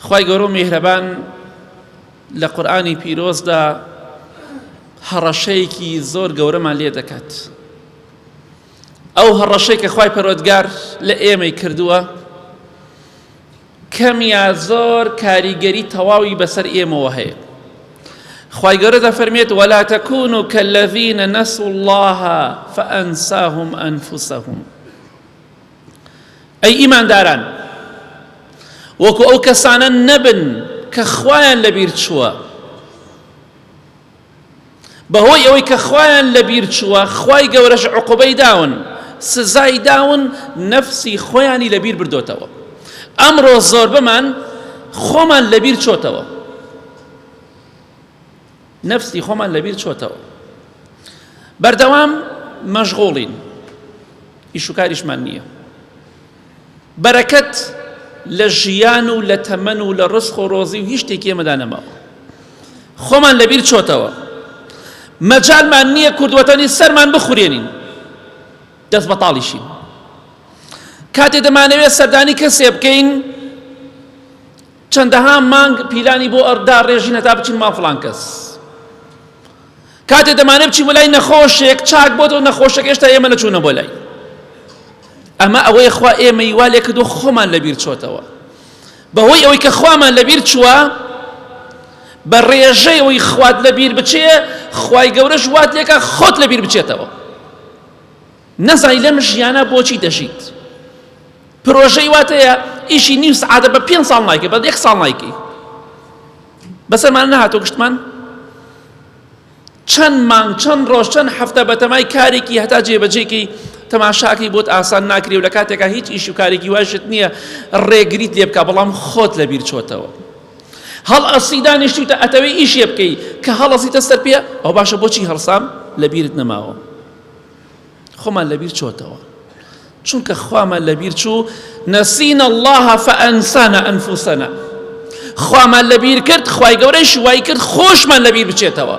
خوای گەورە میهرەبان لە قورئانی پیرۆزدا هەڕەشەیەکی زۆر گەورەمان لێ دەکات. ئەو هەڕەشەی کە خوای پەروەردگار لە ئێمەی کردووە کەمیا زۆر کاریگەری تەواوی بەسەر ئێمەوە هەیە. خوای گەورە دەفەرمێت ولا تكونوا كالذين نسوا الله فأنساهم أنفسهم. ئەی ئیمانداران وەکو ئەو کەسانە نەبن کە خوایان لەبیر چووە، بەهۆی ئەوەی کە خوایان لەبیر چووە خوای گەورەش عقوبەی داون، سزای داون، نەفسی خۆیانی لەبیر بردۆتەوە. ئەمڕۆ زۆر بمان خۆمان لەبیر چۆتەوە، نەفسی خۆمان لەبیر چۆتەوە، بەردەوام مەشغوڵین، ئیش و کاریشمان نییە، بەرەکەت لە ژیان و لە تەمەن و لە ڕزق و ڕۆزی و هیچ شتێکی ئێمەدا نەماوە، خۆمان لەبیر چۆتەوە، مەجالمان نییە کوردوەتەنی سەرمان بخورێنین، دەست بەتاڵیشین. کاتێ دەمانەوێت سەردانی کەسێ بکەین چەندەها مانگ پیلانی بۆ ئەردا ڕێژین هەتا بچین ماڵ فڵان کەس. کاتێ دەمانێت بچین بۆ لای نەخۆشێک چاک بۆتەوە نەخۆشێک هێشتا ئێمە نەچوونە بۆ لای. ئەمە ئەوەی خوا ئێمەی وا لێ کردووە خۆمان لەبیر چۆتەوە، بەهۆی ئەوەی کە خوامان لەبیر چووە بە ڕێژەی ئەوەی خوات لەبیر بچێ خوای گەورەش وات لێکە خۆت لەبیر بچێتەوە. نەزانی لەم ژیانە بۆچی دەژیت، پرۆژەی واتەیە ئیشی نیو سەعاتە بە 5 ساڵ نایکەی، بە 1 ساڵ نایکەی، بەسەرمان نەهاتۆ گشتمان چەند مانگ چەند ڕۆژ چەند هەفتە بەتەمای کارێکی هەتا جێبەجێکی تەماشاکەی بۆت ئاسان ناکرێ و لە کاتێکا هیچ ئیش و کارێکی واشت نییە ڕێگریت لێ بکە، بەڵام خۆت لەبیر چۆتەوە. هەڵ ئەسی دانیشتوتە ئەتەوەی ئیشێ بکەی کە هەڵەسیتە سەر پێ، ئەو باشە بۆچی هەڵسام لەبیرت نەماوە؟ خۆمان لەبیر چۆتەوە، چونکە خوامان لەبیر چوو نەسینە الله فەئەنسانە ئەنفوسەنا. خوامان لەبیر کرد، خوای گەورەیش وای کرد خۆشمان لەبیر بچێتەوە،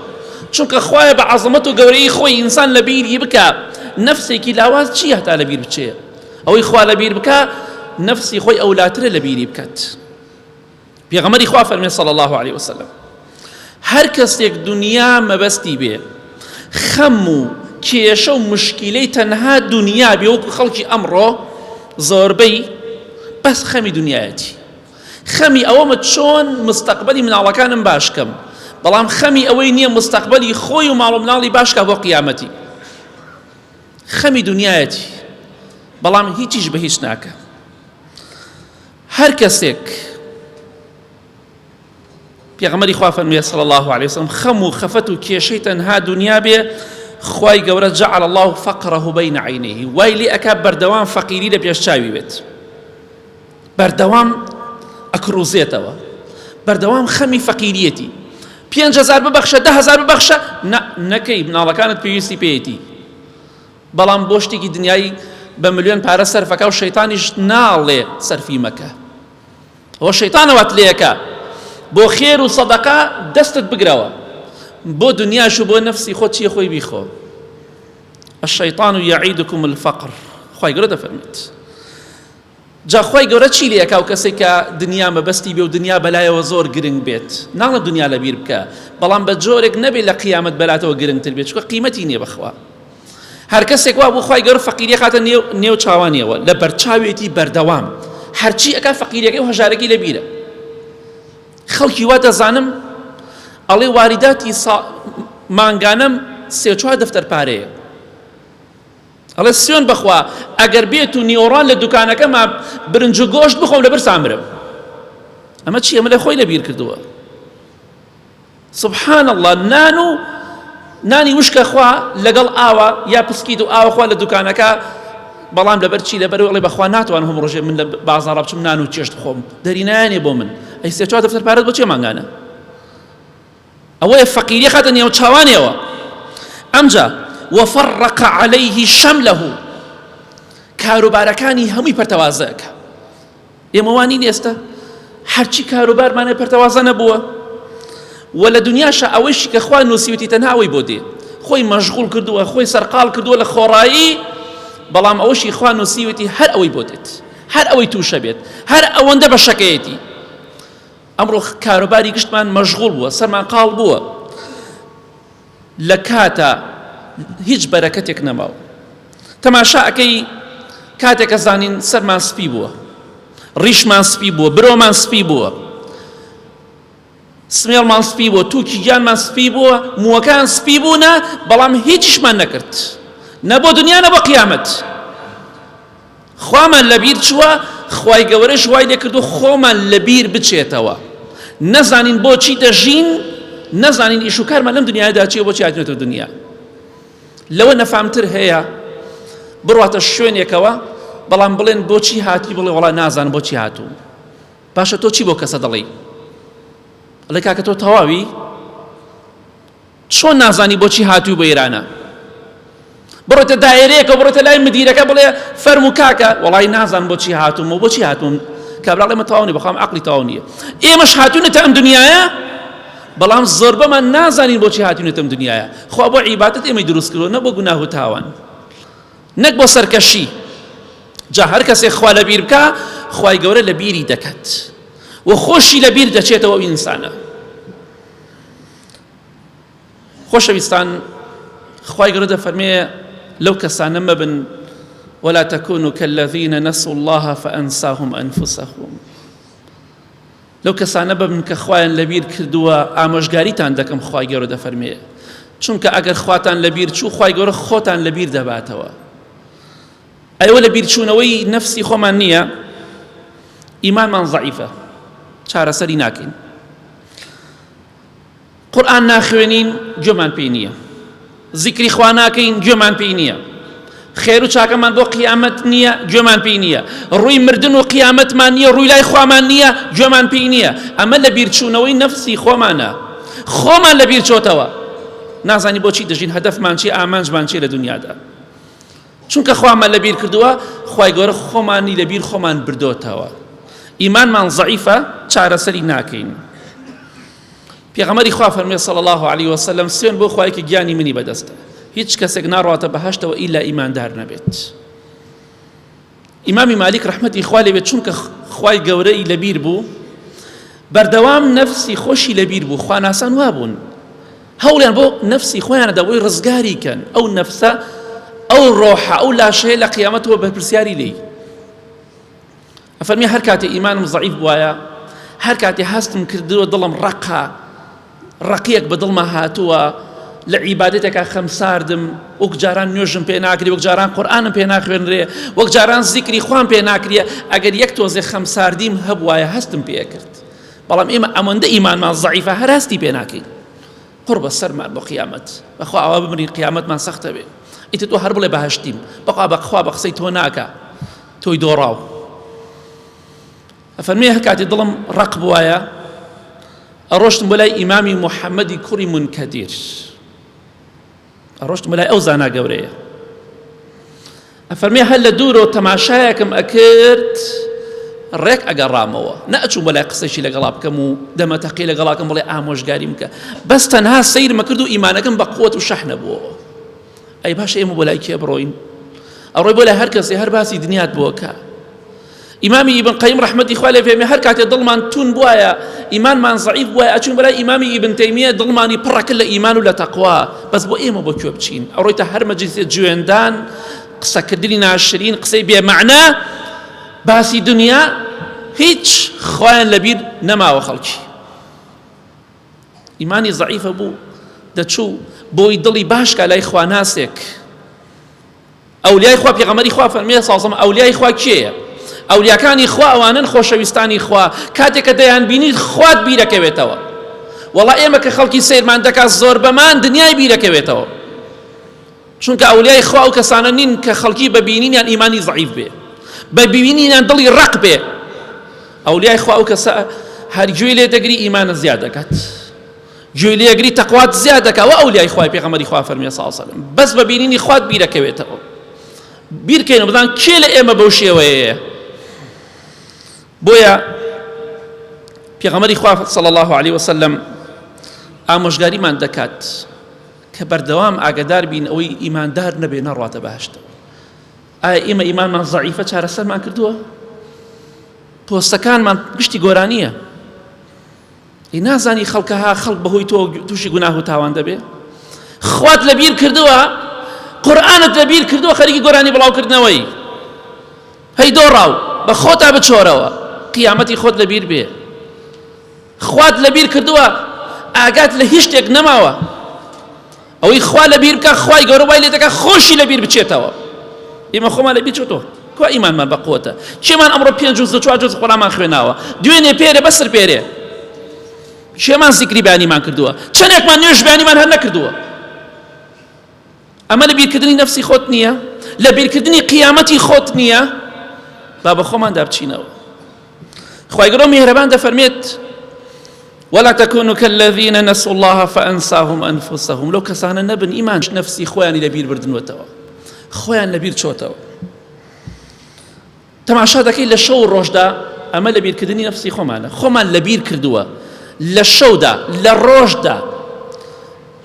چونکە خوایە بە عەزەمەت و گەورەی خۆی ئینسان لەبیری بکە. نەفسێکی لاواز چی هەتا لەبیر بچێ؟ ئەوەی خوا لەبیر بکە نەفسی خۆی ئەولاترە لەبیری بکات. پێغەمبەری خوا فەرمێ صلی الله علیه وسلم هەر کەسێک دنیا مەبەستی بێ، خەم و کێشە و مشکیلەی تەنها دنیا بێ، وەکو خەڵکی ئەمڕۆ زۆربەی بەس خەمی دنیایەتی، خەمی ئەوەمە چۆن مستەقبەلی مناڵەکانم باشکەم، بەڵام خەمی ئەوەی نییە مستەقبەلی خۆی و ماڵ و مناڵی باشکە بۆ قیامەتی. خەمی دنیایەتی، بەڵام هیچیش بە هیچ ناکە. هەر کەسێک پێغەمبەری خوا فەرموویە صلی الله علیه وسلم خەم و خەفەت و کێشەی تەنها دنیا بێ خوای گەورە جعل الله فقره بین عینیه، وای لێ ئەکا بەردەوام فەقیری لە پێش چاوی بێت، بەردەوام ئەکڕوزێتەوە، بەردەوام خەمی فەقیریەتی. 5,000 ببەخشە 10,000 ببەخشە نەکەی، مناڵەکانت پێویستی پێیەتی، بەڵام بۆ شتێکی دنیای بە ملیۆن پارە سەرفەکە و شەیتانیش ناڵێ سەرفی مەکە، ئەوە شەیتانەوەت لێەکە بۆ خێر و سەدەقە دەستت بگرەوە، بۆ دنیاش و بۆ نەفسی خۆت چیە خۆی بیخۆ. الشەیطان یعیدکم الفەقر، خوای گەورە دەفەرمێت. جا خوای گەورە چی لێ ئەکا و کەسێک کە دنیا مەبەستی بێ و دنیا بەلایەوە زۆر گرنگ بێت، ناڵە دنیا لەبیر بکە، بەڵام بە جۆرێک نەبێت لە قیامەت بەلاتەوە گرنگتر بێت، چونکە قیمەتی نییە بەخوا. هەر کەسێک وا بۆ خوای گەورە فەقیری خاتە نێو چاوانیەوە لە بەرچاوێتی بەردەوام، هەرچی ئەکا فەقیریەکەی و هەژارەکەی لەبیرە. خەڵکی وا دەزانم ئەڵێ واریداتی مانگانەم 3-4 دەفتەر پارەیە، ئەڵێ سوێن بەخوا ئەگەر بێت و نیۆڕان لە دوکانەکەما برنج و گۆشت بخۆم لەبەر سامرم. ئەمە چی؟ ئەمە لە خۆی لەبیر کردووە. سبحان الله، نانی وشکە خوا لەگەڵ ئاوە یا پسکیت و ئاوە خوا لە دوکانەکە، بەڵام لەبەر چی؟ لەبەر ئەڵێ بەخوا ناتوانم هەموو ڕۆژێ من لە بازاڕا بچم نان و چێشت بخۆم، دەرینایانێ بۆ من. ئەی 3-4 دەفتەر پارەت بۆ چێ مانگانە؟ ئەوەیە فەقیری خاتە نێو چاوانێەوە. ئەمجا وفرق عليه شمله، کاروبارەکانی هەمووی پەرتەوازەکە. ئێمە وانی ئێستا هەرچی کاروبارمانە پەرتەوازە نەبووە، و لە دنیاشە ئەوەیشی کە خوا نووسیوەتی تەنها ئەوەی بۆ دێ، خۆی مەشغوڵ کردووە، خۆی سەرقاڵ کردووە لە خۆڕایی، بەڵام ئەوەشی خوا نووسیوەتی هەر ئەوەی بۆ دێت، هەر ئەوەی تووشە بێت، هەر ئەوەندە بە شەکەیەتی. ئەمڕۆ کاروباری گشتمان مەشغوڵ بووە، سەرمان قاڵ بووە، لە کاتە هیچ بەرەکەتێک نەماوە. تەماشا ئەکەی کاتێک ئەزانین سەرمان سپی بووە، ڕیشمان سپی بووە، برۆمان سپی بووە، سمێڵمان سپی بووە، تووکی گیانمان سپی بووە، مووەکان سپی بوونە، بەڵام هیچیشمان نەکرد، نە بۆ دنیا نە بۆ قیامەت. خوامان لەبیر چووە، خوای گەورەش وای لێ کردو خۆمان لەبیر بچێتەوە، نەزانین بۆچی دەژین، نەزانین ئیش و کارمان لەم دنیادا چییە، بۆچی هاتوونەتە دنیا. لەوە نەفامتر هەیە بڕواتە شوێنێکەوە بەڵام بڵێن بۆچی هاتی، بڵێ وەڵا نازانم بۆچی هاتوو. باشە تۆ چی بۆ کەسە دەڵێی؟ ئەڵێ کاکە تۆ تەواوی چۆن نازانی بۆچی هاتووی بۆ ئێرانە؟ بڕۆتە دایرەیەکە بڕۆتە لای مدیرەکە بڵێ فەرموو کاکە وەڵی نازانم بۆچی هاتووم و بۆچی هاتووم. کابرا ئەڵێ مە تەواو نییە، بەخوام عەقڵی تەواو نییە. ئێمەش هاتوونەتە ئەم دنیایە بەڵام زۆربەمان نازانین بۆچی هاتوونەتە ئەم دنیایە. خوا بۆ عیبادەت ئێمەی دروست کردووە، نە بۆ گوناه و تاوان، نەک بۆ سەرکەشی. جا هەر کەسێک خوا لەبیر بکە، خوای گەورە لەبیری دەکات و خۆشی لەبیر دەچێتەوە ئەو ئینسانە. خۆشەویستان، خوای گەورە دەفەرمێ لەو کەسانە مەبن ولا تكونوا كالذين نسوا الله فأنساهم أنفسهم. لەو کەسانە ببن کە خوایان لەبیر کردووە، ئامۆژگاریتان دەکەم خوای گەورە دەفەرمێ، چونکە ئەگەر خواتان لەبیر چوو، خوای گەورە خۆتان لەبیر دەباتەوە. ئەوە لەبیر چوونەوەی نەفسی خۆمان نییە، ئیمانمان ضعیفە، چارەسەری ناکەین. قورئان ناخوێنین، گوێمان پێی نییە، زیکری خوا ناکەین، گوێمان پێی نییە، خێر و چاکەمان بۆ قیامەت نییە، گوێمان پێی نییە، ڕووی مردن و قیامەتمان نییە، ڕووی لای خوامان نییە، گوێمان پێی نییە. ئەمە لەبیر چوونەوەی نەفسی خۆمانە، خۆمان لەبیر چۆتەوە، نازانی بۆچی دەژین، هەدەفمان چی، ئامانجمان چی لە دنیادا. چونکە خوامان لەبیر کردووە، خوای گەورە خۆمانی لەبیر خۆمان بردۆتەوە. ئیمانمان ضعیفە، چارەسەری ناکەین. پێغەمبەری خوا فەرمێ صلی الله علیه وسلم سوێن بۆ خوایەکی گیانی منی بەدەستە، هیچ کەسێک ناڕاتە بەهەشتەوە ئیلا ئیماندار نەبێت. ئیمامی مالیک ڕەحمەتی خوا لێ بێت، چونکە خوای گەورەی لەبیر بوو، بەردەوام نەفسی خۆشی لەبیر بوو، خواناسان وابوون هەوڵیان بۆ نەفسی خۆیانە دەبۆی ڕزگاری کەن، ئەو نەفسە، ئەو ڕۆحە، ئەو لاشەیە لە قیامەتەوە بەرپرسیاری لێی. ئەفەرمێ هەر کاتێ ئیمانم ضعیف بووایە، هەر کاتێ هەستم کردووە دڵم ڕەقا، ڕقیەک بە دڵما هاتووە، لە عیبادەتێکا خەمساردم، وەک جاران نوێژم پێ ناکرێ، وەک جاران قورئانم پێ ناخوێنرێ، وەک جاران زیکری خوام پێ ناکرێ، ئەگەر یەک تۆزێ خەمساردیم هەبوایە هەستم پێ کرد. بەڵام ئێمە ئەمەندە ئیمانمان ضعیفە، هەر هەستی پێ ناکەین. قڕ بە سەرمان بۆ قیامەت، بەخوا ئەوە بمرین قیامەتمان سەختە بێ، ئیتر تۆ هەر بڵێ بەهەشتیم، بەخوا بە قسەی تۆ ناکە، تۆی دۆڕاو. ئەفەرمێ هەر کاتی دڵم ڕق بوایە، ئەڕۆشتم بۆ لای ئیمامی محەممەدی کوڕی منکەدیر، ئەڕۆشتم بۆ لای ئەو زانا گەورەیە. ئەفەرمێ هەر لە دوورەوە تەماشایەکم ئەکرد، ڕێک ئەگەڕامەوە، نەئەچووم بۆ لای قسەیشی لەگەڵا بکەم و دەمەتەقی لەگەڵاکەم بڵێ ئامۆژگاریم بکە، بەس تەنها سەیرمە کرد و ئیمانەکەم بە قووەت و شەح نەبووە. ئەی باشە ئێمە بۆ لای کێ بڕۆین؟ ئەڕۆی بۆ لای هەر کەسێ هەر باسی دنیات بۆکە. ئیمامی ئیبن قەیم ڕەحمەتی خوا لێ فێرمێ هەر کاتێ دڵمان تون بووایە، ئیمانمان ضعیف بووایە، ئەچوون بەلای ئیمامی ئیبن تەیمیە، دڵمانی پڕەکە لە ئیمان و لە تەقوا، بەس بۆ ئێمە بۆ کوێ بچین؟ ئەڕۆیتە هەر مەجلیسێ جوێندان، قسەکردنی ناشرین، قسەی بێمەعنا، باسی دنیا، هیچ خوایان لەبیر نەماوە خەڵکی. ئیمانی ضعیفە بوو، دەچوو بۆی دڵی باشکە لای خواناسێک. ئەولیای خوا، پێغەمبەری خوا فەرمێ ساڵسەم ئەولیای خوا کێیە؟ ئەولیاکانی خوا ئەوانن خۆشەویستانی خوا، کاتێک کە دەیان بینیت خوات بیرەکەوێتەوە. وەڵا ئێمە کە خەڵکی سیرمان دەکات زۆر بەمان دنیای بیرەکەوێتەوە، چونکە ئەولیای خوا ئەو کەسانە نین کە خەڵکی بەبینینیان ئیمانی ضعیف بێ، بەبینینیان دڵی ڕق بێ. ئەولیای خوا ئەو کەسە هەر گوێی لێ دەگری ئیمانە زیاد دەکات، گوێی لێ دەگری تەقوات زیاد دەکات. و ئەولیای خوای پێغەمبەری خوا فەرمێ سەڵ سەلەم بەس بەبینینی خوات بیرەکەوێتەوە. بیرکەین و بزان کێ لە ئێمە بەو شێوەیە. بۆیە پێغەمبەری خوا صلی الله علیه وسلم ئامۆژگاریمان دەکات کە بەردەوام ئاگادار بین ئەوەی ئیماندار نەبێ نەڕواتە بەهەشتەوە. ئایا ئێمە ئیمانمان ضعیفە چارەسەرمان کردووە؟ پۆستەکانمان گشتی گۆرانیە، نازانی خەڵکەها خەڵک بەهۆی تۆ تووشی گوناه و تاوان دەبێ خوات لەبیر کردووە قورئانت لەبیر کردووە خەریکی گۆرانی بڵاوکردنەوەی هەی دۆڕاو بە خۆتا بچۆرەوە قیامەتی خۆت لەبیر بێ خوات لەبیر کردووە ئاگات لە هیچ شتێک نەماوە ئەوەی خوا لەبیر بکە خوای گەورە وای لێ دەکا خۆشی لەبیر بچێتەوە ئێمە خۆمان لەبیر چۆتۆ کوا ئیمانمان بەقوتە چێمان ئەمڕۆ 5 جوز 4 جوز قورئانمان خوێناوە دوێنێ پێرێ بەسر پێرێ چێمان زیکری بەیانیمان کردووە چەندێکمان نوێژ بەیانیمان هەر نەکردووە ئەمە لەبیرکردنی نەفسی خۆت نییە لەبیرکردنی قیامەتی خۆت نییە با بە خۆمان دابچینەوە خوای گەورە میهرەبان دەفەرمێت ولا تكونوا كالذين نسوا الله فأنساهم أنفسهم لو كسانا نبن إيمان نفسي خواني لبير بردن وتوا خوان لبير شوتوا تماشا دەکەی لە شەو ڕۆژدا ئەمە لەبیر کردنی نفسی خۆمان لەبیر کردووە لە شەودا لە ڕۆژدا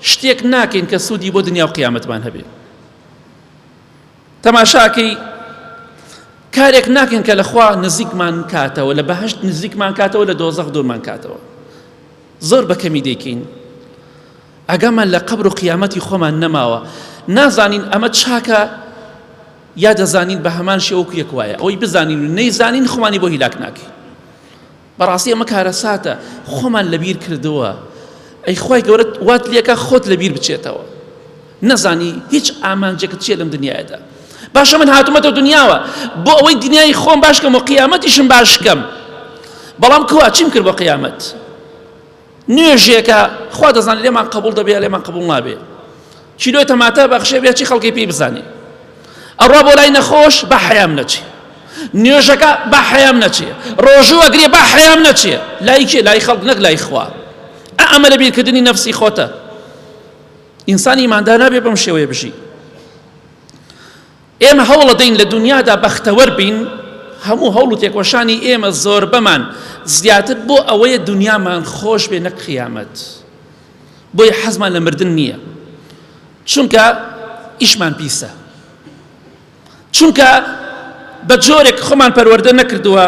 شتێک ناکەین کە سوودی بۆ دنیا و قیامەتمان هەبێ تەماشاکەی کارێک ناکەین کە لەخوا نزیکمان کاتەوە لە بەهەشت نزیکمان کاتەوە لە دۆزەخ دوورمان کاتەوە زۆر بەکەمی دەیکەین ئەگەمان لە قەبر و قیامەتی خۆمان نەماوە نازانین ئەمە چاکە یا دەزانین بە هەمان شێوەکو یەک وایە ئەوەی بزانین و نەیزانین خۆمانی بۆ هیلاک ناکەین بەڕاستی ئەمە کارە ساتە خۆمان لەبیر کردووە ئەی خوای گەورە وات لێکە خۆت لەبیر بچێتەوە نەزانی هیچ ئامانجێکت چیە لەم دنیاەدا باشە من هاتوومەتە دنیاوە بۆ ئەوەی دنیای خۆم باش بکەم و قیامەتیشم باش بکەم بەڵام کوا چیم کرد بۆ قیامەت نوێژێکە خوا دەزانێت لێمان قبول دەبێ لێمان قبول نابێ چیرۆی تەماتە بەخشێ بێ چی خەڵکی پێی بزانێ ئەڕوا بۆ لای نەخۆش بە حەیام نەچێ نوێژەکە بە حەیام نەچێ ڕۆژوو ئەگرێ بە حەیام نەچێ لای کێ لای خەڵک نەک لای خوا ئەمە لەبیرکردنی نەفسی خۆتە ئینسانی ئیماندار نابێ بەم شێوەیە بژی ئێمە هەوڵ دەین لە دنیادا بەختەوەر بین هەموو هەوڵ و تێکۆشانی ئێمە زۆر بەمان زیاتر بۆ ئەوەیە دنیامان خۆش بێ نەک قیامەت بۆی حەزمان لە مردن نییە چونکە ئیشمان پیسە چونکە بە جۆرێک خۆمان پەروەردە نەکردووە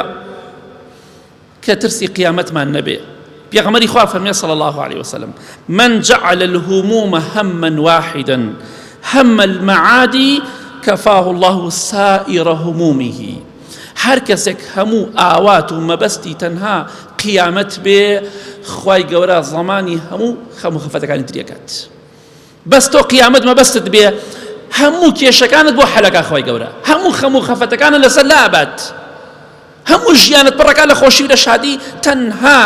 کە ترسی قیامەتمان نەبێ پێغەمبەری خوا فەرمێ صلی الله عليه وسلم من جعل الهموم هما واحدا هم المعادي كفاه الله سائر همومه هەر کەسێک هەموو ئاوات و مەبەستی تەنها قیامەت بێ خوای گەورە زەمانی هەموو خەم و خەفەتەکانی تریەکات بەس تۆ قیامەت مەبەستت بێ هەموو کێشەکانت بۆ حەلەکە خوای گەورە هەموو خەم و خەفەتەکانت لەسەر لابات هەموو ژیانت پڕەکە لە خۆشی و لە شادی تەنها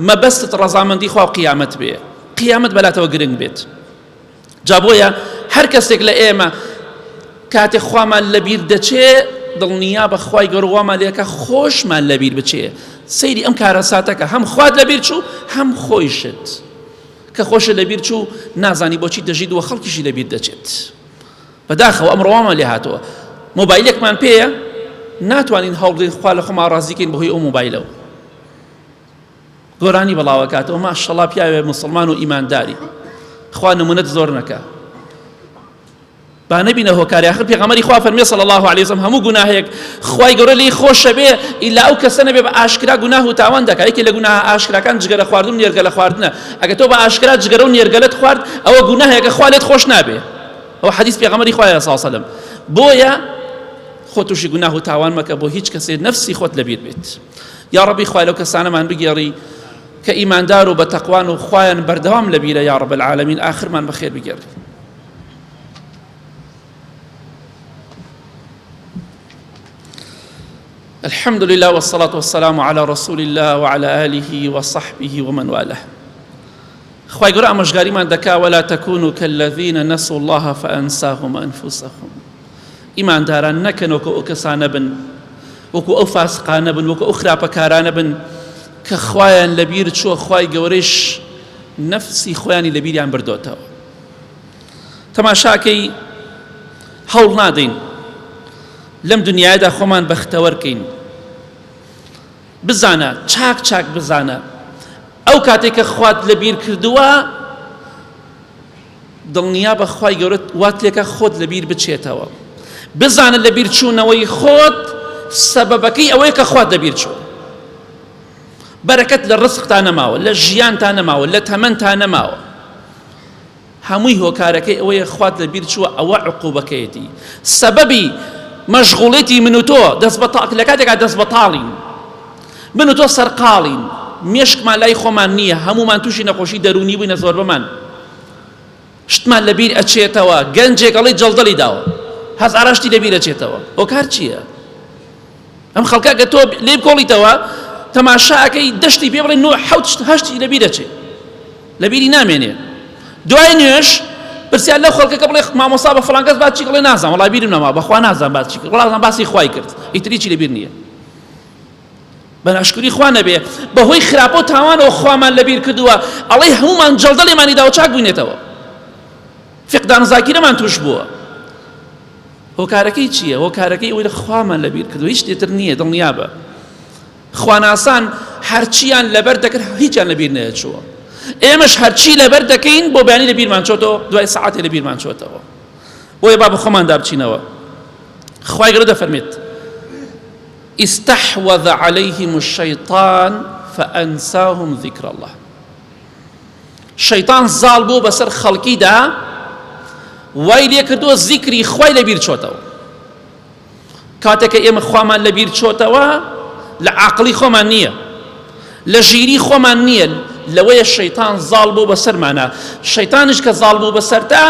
مەبەستت ڕەزامەندی خوا و قیامەت بێ قیامەت بەلاتەوە گرنگ بێت جا بۆیە هەر کەسێک لە ئێمە کاتێک خوامان لەبیر دەچێ دڵنیا بە خوای گەورە وامان لێکە خۆشمان لەبیر بچێ سەیری ئەم کارە ساتەکە هەم خوات لەبیر چوو هەم خۆیشت کە خۆشە لەبیر چوو نازانی بۆچی دەژیت وە خەڵکیشی لەبیر دەچێت بەداخەوە ئەمڕۆ وامان لێ هاتووە مۆبایلێکمان پێیە ناتوانین هەوڵ بدەین خوا لە خۆمان ڕازیکەین بەهۆی ئەو مۆبایلەوە گۆرانی بەڵاوەکاتەوە ماشەڵڵا پیاوێ مسلمان و ئیمانداری خوا نمونەت زۆر نەکە با نبینە هۆکاری آخر پێغەمبەری خوا فەرمێ صلی الله علیه وسلم هەموو گوناهێک خوای گەورە لێی خۆشە بێ ئیلا ئەو کەسە نەبێ بە ئاشکرا گوناه و تاوان دەکات یەکێک لە گوناه ئاشکراکان جگەرە خواردن و نێرگەلە خواردنە ئەگەر تۆ بە ئاشکرا جگەرە و نێرگەلەت خوارد ئەوە گوناهێکە خوا لێت خۆش نابێ ئەوە حەدیث پێغەمبەری خوایە صلی الله علیه وسلم بۆیە خۆ تووشی گوناه و تاوان مەکە بۆ هیچ کەسێ نەفسی خۆت لەبیر بێت یا ڕەبی خوای لەو کەسانەمان بگێڕی کە ئیماندار و بەتەقوان و خوایان بەردەوام لەبیرە یا رب العالمین ئاخرمان بەخێر بگێڕی الحمد لله والصلاة والسلام على رسول الله وعلى آله وصحبه ومن والاه خواهي قرأ مشغاري من دكا ولا تكونوا كالذين نسوا الله فأنساهم أنفسهم إيمان داران نكن وكو أكسان بن وكو أفاسقان بن وكو أخرى بكاران بن كخوايان لبير شو خواهي قريش نفسي خواياني لبير عن بردوتا تماشاكي هول نادين لەم دنیادا خۆمان بەختەوەرکەین بزانە چاک چاک بزانە ئەو کاتێک کە خوات لەبیر کردووە دڵنیا بە خوای گەورە وات لێکە خۆت لەبیر بچێتەوە بزانە لەبیر چوونەوەی خۆت سەبەبەکەی ئەوەیە کە خوات لەبیر چوو بەرەکەت لە ڕزقتان نەماوە، لە ژیانتان نەماوە، لە تەمەنتان نەماوە. هەمووی هۆکارەکەی ئەوەیە خوات لەبیر چووە ئەوە عقوبەکەیەتی، سەبەبی مەشغوڵێتی من و تۆ لە کاتێکا دەست بەتاڵین، من و تۆ سەرقاڵین، مێشکمان لای خۆمان نییە، هەمومان تووشی نەخۆشی دەرونی بووینە زۆر بەمان، شتمان لەبیر ئەچێتەوە، گەنجێکەڵی جەڵدەڵی داوە، هەزارە شتی لەبیر ئەچێتەوە. هۆکار چییە؟ ئەم خەڵکە کە تۆ لێ بکۆڵیتەوە تەماشاکەی دەشتی پێ بڵێ 9-8 لەبیر ئەچێ، لەبیری نامێنێ. دوای نوێش پرسیار لەو خەڵکەکە بڵێ مامۆستا بە فڵان کەس بات چی کڵێ نازانم، وەڵای بیرم نەما، بەخوا نازانم بات چی کرد، وەڵام باسی خوای کرد، ئیتری چی لەبیر نییە. بەناشکری خوا نەبێ بەهۆی خراپە و تاوانەوە خوامان لەبیر کردووە، ئەڵێ هەمومان جەڵدەڵێمانی داوە چاک بووینێتەوە، فقدان زاکیرەمان توش بووە. هۆکارەکەی چییە؟ هۆکارەکەی ئەوەی خوامان لەبیر کردووە، هیچ شتێتر نییە، دڵنیابە. خواناسان هەرچیان لەبەر دەکرد هیچیان لەبیر نەچووە، ئێمەش هەرچی لەبەر دەکەین بۆ بەیانی لەبیرمان چۆتەوە، دوای سەعاتێ لەبیرمان چۆتەوە. بۆیە با بە خۆمان دابچینەوە. خوای گەورە دەفەرمێت استحوذ عليهم الشيطان فأنساهم ذكر الله. شەیطان زاڵ بوو بەسەر خەڵکیدا، وای لێ کردووە زیکری خوای لەبیر چۆتەوە. کاتێککە ئێمە خوامان لەبیر چۆتەوە لە عاقڵی خۆمان نییە، لە ژیری خۆمان نییە، لەوەیە شەیطان زاڵ بوو بەسەرمانە. شەیطانش کە زاڵ بوو بەسەرتا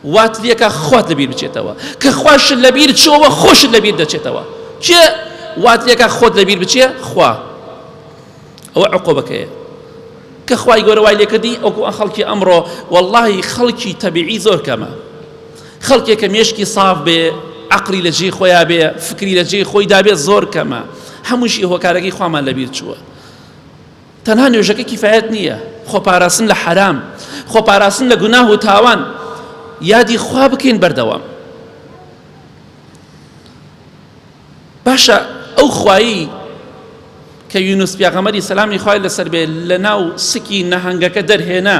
وات لێکە خۆت لەبیر بچێتەوە، کە خواشت لەبیر چۆوە خۆشت لەبیر دەچێتەوە. چێ وات لێکە خۆت لەبیر بچێ؟ خوا. ئەوە عقوبەکەیە کە خوای گەورە وای لێکردی. ئەوکو ئەم خەڵکی ئەمڕۆ وەڵڵاهی خەڵکی تەبیعی زۆر کەمە، خەڵکێک کە مێشکی ساف بێ، عەقلی لە جێی خۆیان بێ، فکری لە جێی خۆیدا بێ زۆر کەمە. هەمووشی هۆکارەکەی خوامان لەبیر چووە. تەنها نوێژەکە کیفایەت نییە، خۆپاراستن لە حرام، خۆپاراستن لە گوناه و تاوان، یادی خوا بکەین بەردەوام. باشە ئەو خوایی کە یونس پیاغەمبەری سەلامی خوای لەسەر بێ لە ناو سکی نەهەنگەکە دەرهێنا،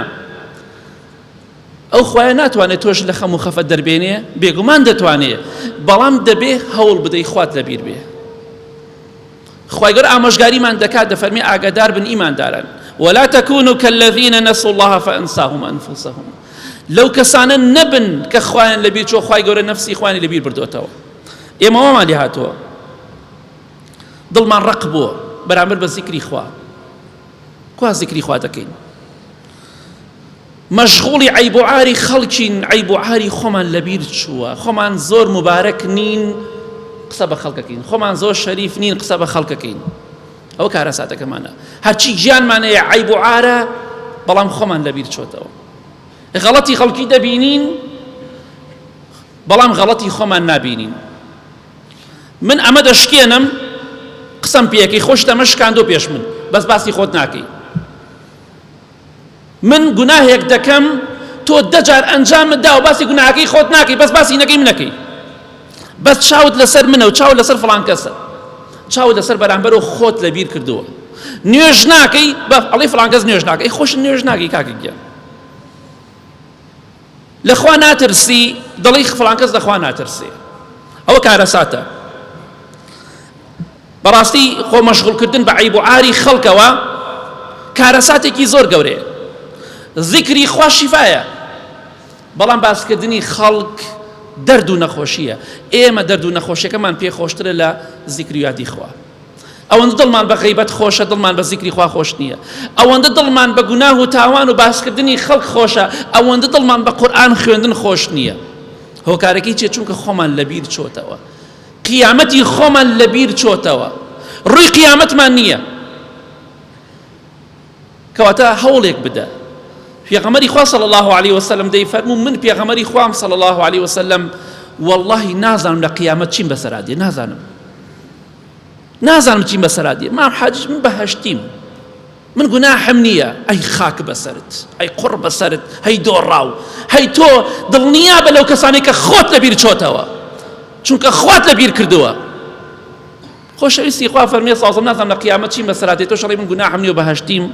ئەو خوایە ناتوانێت تۆش لە خەم و خەفەت دەربێنێ؟ بێگومان دەتوانێت، بەڵام دەبێ هەوڵ بدەی خوات لەبیر بێ. خوای گەورە ئامۆژگاریمان دەکات، دەفەرمێ ئاگادار بن ئیمانداران، ولا تكونوا كالذين نسوا الله فأنساهم أنفسهم. لەو کەسانە نەبن کە خوایان لەبیر چۆ، خوای گەورە نەفسی خوانی لەبیر بردوتەوە. ئێمە وەمان لێ هاتووە، دڵمان ڕق بووە بەرامبەر بە زیکری خوا. کوا زیکری خوا دەکەین، مەشغوڵی عەیب و عاری خەڵکین، عەیب و عاری خۆمان لەبیر چووە، خۆمان زۆر مبارەک نین قسە بە خەڵکەکەین، خۆمان زۆر شەریف نین قسە بە خەڵکەکەین. ئەو کارە ساتەکەمانە، هەرچی گیانمانەیە عەیب و عارە، بەڵام خۆمان لەبیر چۆتەوە. غەڵەتی خەڵکی دەبینین، بەڵام غەڵەتی خۆمان نابینین. من ئەمە دەشکێنم، قسەم پێەکەی خۆش دەمە شکاندۆ پێش من، بەس باسی خۆت ناکەی. من گوناهێک دەکەم، تۆ 10 جار ئەنجامت دا و باسی گوناهەکەی خۆت ناکەی، بەس باسی نەکەی منەکەی، بەس چاوت لەسەر منە و چاوت لەسەر فڵان کەسە، چاوت لەسەر بەرامبەرەوە خۆت لەبیر کردووە. نوێژ ناکەی، ئەڵێ فڵان کەس نوێژ ناکەی، خۆش نوێژ ناکەی کاکە گیان. لەخوا ناترسی، دڵی فڵان کەس لەخوا ناترسێ، ئەوە کارەساتە. بەڕاستی خۆ مەشغوڵکردن بە عەیب و عاری خەڵکەوە کارەساتێکی زۆر گەورەیە. زیکری خوا شیفایە، بەڵام باسکردنی خەڵک دەرد و نەخۆشیە. ئێمە دەرد و نەخۆشیەکەمان پێ خۆشترە لە زیکری و یادی خوا. ئەوەندە دڵمان بە غەیبەت خۆشە، دڵمان بە زیکری خوا خۆش نییە. ئەوەندە دڵمان بە گوناه و تاوان و باسکردنی خەڵک خۆشە، ئەوەندە دڵمان بە قورئان خوێندن خۆش نییە. هۆکارەکەی چیە؟ چونکە خۆمان لەبیر چۆتەوە، قیامەتی خۆمان لەبیر چۆتەوە، ڕووی قیامەتمان نییە. کەواتە هەوڵێک بدە. پێغەمبەری خوا صلی الله علیه وسلم دەیفەرموو من پێغەمبەری خوام صلی الله علیه وسلم واللهی نازانم لە قیامەت چیم بەسەرا دێ، نازانم چیم بەسەرا دێ. مام حاجج من بەهەشتیم، من گوناحم نییە. ئەی خاک بەسەرت، ئەی قوڕ بەسەرت، هەی دۆڕاو، هەی تۆ دڵنیا بە لەو کەسانێک کە خۆت لەبیر چۆتەوە، چونکە خوات لەبیر کردووە. خۆشەویستی خوا فەرمێ سازم نازانم لە قیامەت چیم بەسەرا دێ، تۆ شەڵی من گوناحم نییە و بەهەشتیم.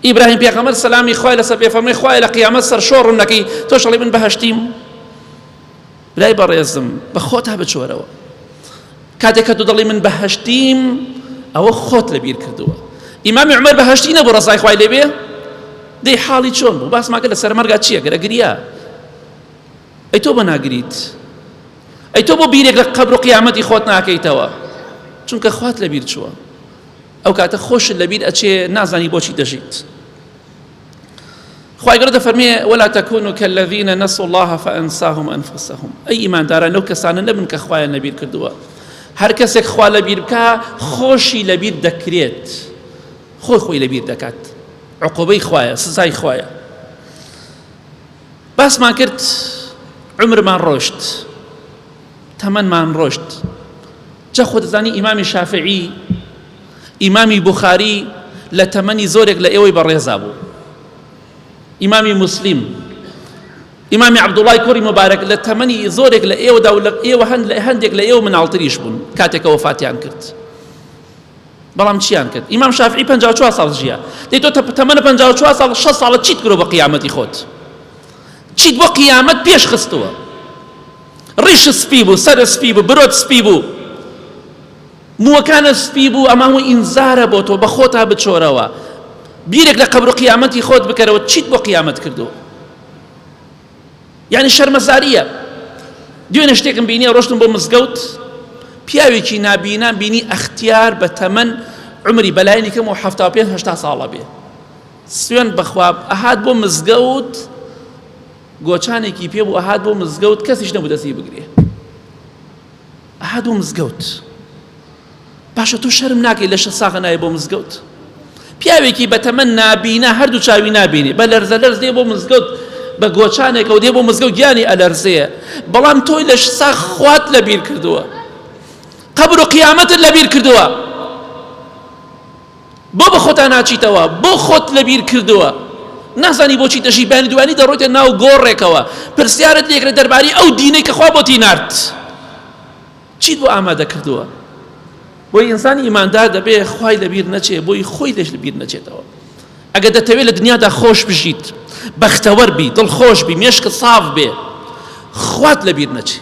ئیبراهیم پێغەمبەر سەلامی خوای لەسەر بێ فەرمێ خوای لە قیامەت سەرشۆڕم نەکەی، تۆ شەڵی من بەهەشتیم. لای بەڕێزم بە خۆتا بچۆرەوە. کاتێک کە تو دڵی من بەهەشتیم، ئەوە خۆت لەبیر کردووە. ئیمامی عومەر بەهەشتی نەبوو ڕەزای خوای لێبێ، دەی حاڵی چۆن بوو؟ باسمان کرد لە سەرمەرگا چییە؟ گەرەگریا. ئەی تۆ بە ناگریت؟ ئەی تۆ بۆ بیرێک لە قەبر و قیامەتی خۆت ناکەیتەوە؟ چونکە خوات لەبیر چووە. ئەو کاتە خۆشت لەبیر ئەچێ، نازانی بۆچی دەژیت. خوای گەورە دەفەرمێ ولا تكونوا كالذين نسوا الله فأنساهم أنفسهم. ئەی ئیمانداران لەو کەسانە نەبن کە خوایان لەبیر کردووە. هەر کەسێک خوا لەبیر بکە خۆشی لەبیر دەکرێت، خۆی لەبیر دەکات. عقوبەی خوایە، سزای خوایە. باسمان کرد عمرمان ڕۆشت، تەمەنمان ڕۆشت. جا خۆ دەزانی ئیمامی شافعی، ئیمامی بوخاری لە تەمەنی زۆرێک لە ئێوەی بەڕێزا بوو. ئیمامی مسلم، ئیمامی عەبدوڵڵای کوڕی مبارەک لە تەمەنی زۆرێک لە ئێوەدا و لە ئێوە هەندێک لە ئێوە مناڵتریش بوون کاتێکە وەفاتیان کرد. بەڵام چیان کرد؟ ئیمام شافعی 54 ساڵ ژیا. دەی تۆ تەمەنە 54 ساڵ 6 ساڵت چیت کردەوە بە قیامەتی خۆت؟ چیت بۆ قیامەت پێش خستووە؟ ڕیش سپی بوو، سەر سپی بوو، برۆت سپی بوو، مووەکانە سپی بوو، ئەمە هەمووی ئینزارە بۆ تۆ، بە خۆتا بچۆرەوە. بیرێک لە قەبر و قیامەتی خۆت بکەرەوە، چیت بۆ قیامەت کردو؟ یعنی شەرمەزاریە. دوێنێ شتێکم بینیە، ڕۆشتم بۆ مزگەوت، پیاوێکی نابینان بینی ئەختیار بە تەمەن عمری بەلایەنی کەم و 75-80 ساڵە بێ. سوێن بەخوا ئەهات بۆ مزگەوت، گۆچانێکی پێ بوو، ئەهات بۆ مزگەوت، کەسیش نەبوو دەستی بگرێ. ئەهات بۆ مزگەوت. باشە تۆ شەرم ناکەی لە 6 ساغە نایە بۆ مزگەوت؟ پیاوێکی بە تەمەن نابینا، هەردوو چاوی نابینێ، بە لەرزە لەرز دێ بۆ مزگەوت، بە گۆچانێکە و دێ بۆ مزگەوت، گیانی ئەلەرزەیە. بەڵام تۆی لە 6 ساغ خوات لەبیر کردووە، قەبر و قیامەتت لەبیر کردووە. بۆ بە خۆتا ناچیتەوە، بۆ خۆت لەبیر کردووە. نازانی بۆچی دەژی، بانی دوانی دەڕۆیتە ناو گۆڕێکەوە، پرسیارت لێکرێت دەربارەی ئەو دینەی کە خوا بۆتی نارد. چیت بۆ ئامادە کردووە؟ بۆی ئینسانی ئیماندار دەبێ خوای لەبیر نەچێ، بۆی خۆی لەش لەبیر نەچێتەوە. ئەگەر دەتەوێت لە دنیادا خۆش بژیت، بەختەوەر بی، دڵخۆش بی، مێشکت ساف بێ، خوات لەبیر نەچێ.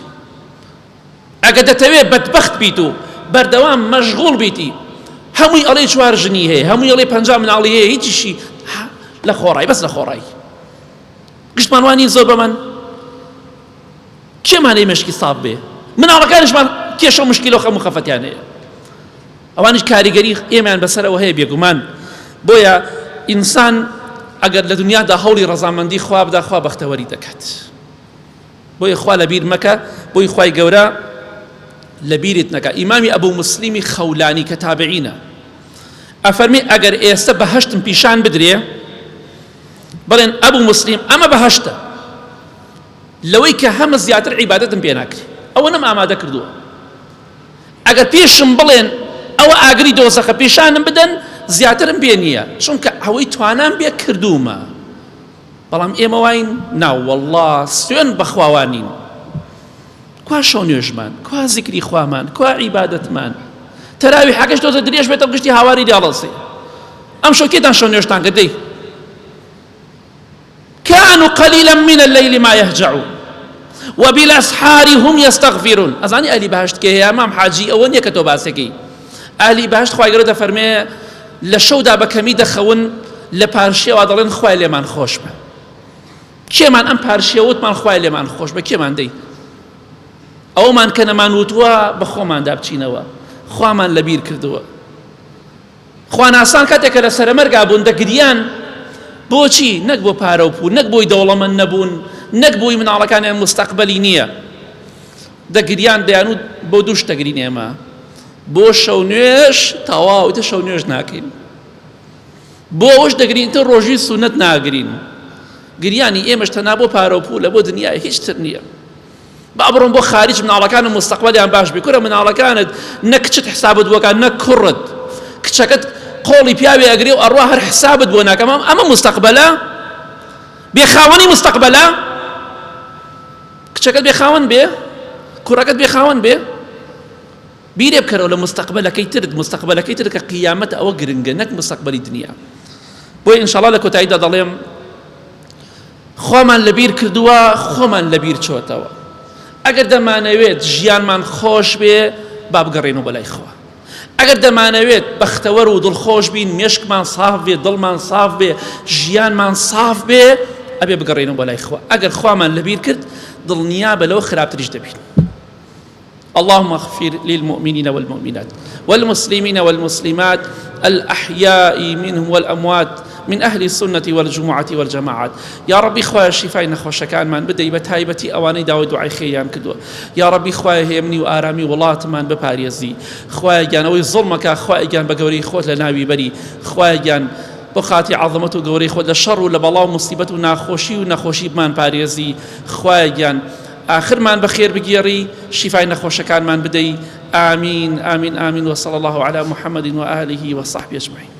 ئەگەر دەتەوێت بەدبەخت بیت و بەردەوام مەشغوڵ بیتی، هەمووی ئەڵێ 4 ژنی هەیە، هەمووی ئەڵێ 50 مناڵی هەیە، هیچیشی لە خۆڕایی، بەس لە خۆڕایی. گشتمان وانی زۆر بەمان کێمانەی مەشکی ساف بێ، مناڵەکانشمان کێشە و مشکیلە و خەم و خەفەتیان هەیە. ئەوانش کاریگەری ئێمەیان بەسەرەوە هەیە بێگومان. بۆیە ئینسان ئەگەر لە دنیادا هەوڵی ڕەزامەندی خوا بدا، خوا بەختەوەری دەکات. بۆیە خوا لەبیر مەکە، بۆی خوای گەورە لەبیرت نەکە. ئیمامی ئەبوو مسلیمی خەولانی کە تابعینە ئەفەرمی ئەگەر ئێستا بەهەشتم پیشان بدرێ، بڵێن ئەبوو مسلیم ئەمە بەهەشتە، لەوەی کە هەمە زیاتر عیبادەتم پێ ناکرێ، ئەوە نەم ئامادە کردووە. ئەگەر پێشم بڵێن ئەوە ئاگری دۆزەخە پیشانم بدەن، زیاترم پێ نییە، چونکە ئەوەی توانام بێ کردومە. بەڵام ئێمە واین ناو وەڵڵا سوێن بەخواوانین، کوا شەو نوێژمان، کوا زیکری خوامان، کوا عیبادەتمان، تەراوی حەکەش دۆزە درێژ بێتە گشتی هاواری داڵەسێ. ئەم شەوکێتان شەو نوێژتان کردەی كانوا قليلا من الليل ما يهجعون وبالأسحار هم يستغفرون. أزاني أهلی بەهەشت کێ هەیە؟ مام حاجی ئەوە نییە کە تۆ باسەکەی. ئەهلی بەهەشت خوای گەورە دەفەرمێ لە شەودا بە کەمی دەخەون، لە پارشێوا دەڵێن خوای لێمان خۆش بە. کێمان ئەم پارشێوتمان خوای لێمان خۆش بە؟ کێمان دەی؟ ئەومان کە نەمان وتووە بە خۆماندا بچینەوە، خوامان لەبیر کردووە. خواناسان کاتێکە لە سەرمەرگا بوون دەگریان، بۆچی؟ نەک بۆ پارە و پول، نەک بۆی دەوڵەمەند نەبوون، نەک بۆی مناڵەکانیان مستەقبەلی نییە، دەگریان دەیانوت بۆ دوو شت دەگرین ئێمە، بۆ شەو نوێژ تەواو ئیتر شەو نوێژ ناکەین، بۆ ئەوەش دەگرین تر ڕۆژی سونەت ناگرین. گریانی ئێمەش تەنها بۆ پارە و پولە، بۆ دنیای هیچتر نییە. با بڕۆن بۆ خارج، مناڵەکانم مستەقبەلیان باش بێ. کورە مناڵەکانت نەک کچت حسابت بۆکە، نەک کوڕت، کچەکەت قۆڵی پیاوێ ئەگرێ و ئەڕوا هەر حسابت بۆ ناکەم. ئەمە مستەقبەلە؟ بێخاوەنی مستەقبەلە؟ کچەکەت بێخاوەن بێ، کوڕەکەت بێخاوەن بێ، بیرێ بکەرەوە لە مستەقبەلەکەی ترت. مستەقبەلەکەی تر کە قیامەت ئەوە گرنگە، نەک مستەقبەلی دنیا. بۆیە ئینشاءڵڵا لە کۆتاییدا دەڵێم خۆمان لەبیر کردووە، خۆمان لەبیر چۆتەوە. ئەگەر دەمانەوێت ژیانمان خۆش بێ، با بگەڕێنەوە بەلای خوا. ئەگەر دەمانەوێت بەختەوەر و دڵخۆش بین مێشکمان ساف بێ دڵمان ساف بێ ژیانمان ساف بێ ئەبێ بگەڕێنەوە بە لای خوا ئەگەر خوامان لەبیر کرد دڵنیا بە لەوە خراپتریش دەبین اللهم اغفر للمؤمنين والمؤمنات والمسلمين والمسلمات الأحياء منهم والأموات من أهل السنة والجمعة والجماعات يا ربي خوايا شفاء نخوشكان من بدأي بتايبتي أواني داوي دعاي خيام كدوا يا ربي خوايا هيمني وآرامي والله من بباريزي خوايا جانوي ظلمك خوايا جان بقوري خوت لناوي بري خوايا جان بخاطی عظمت و گەورەی خۆت لە شەڕ و لە بەڵاو مصیبەت و ناخۆشی و نەخۆشیمان پارێزی خوایە گیان آخرمان بەخێر بگێڕی شیفای نەخۆشەکانمان بدەی آمین آمین آمین وصلى الله على محمد وآله وصحبه أجمعين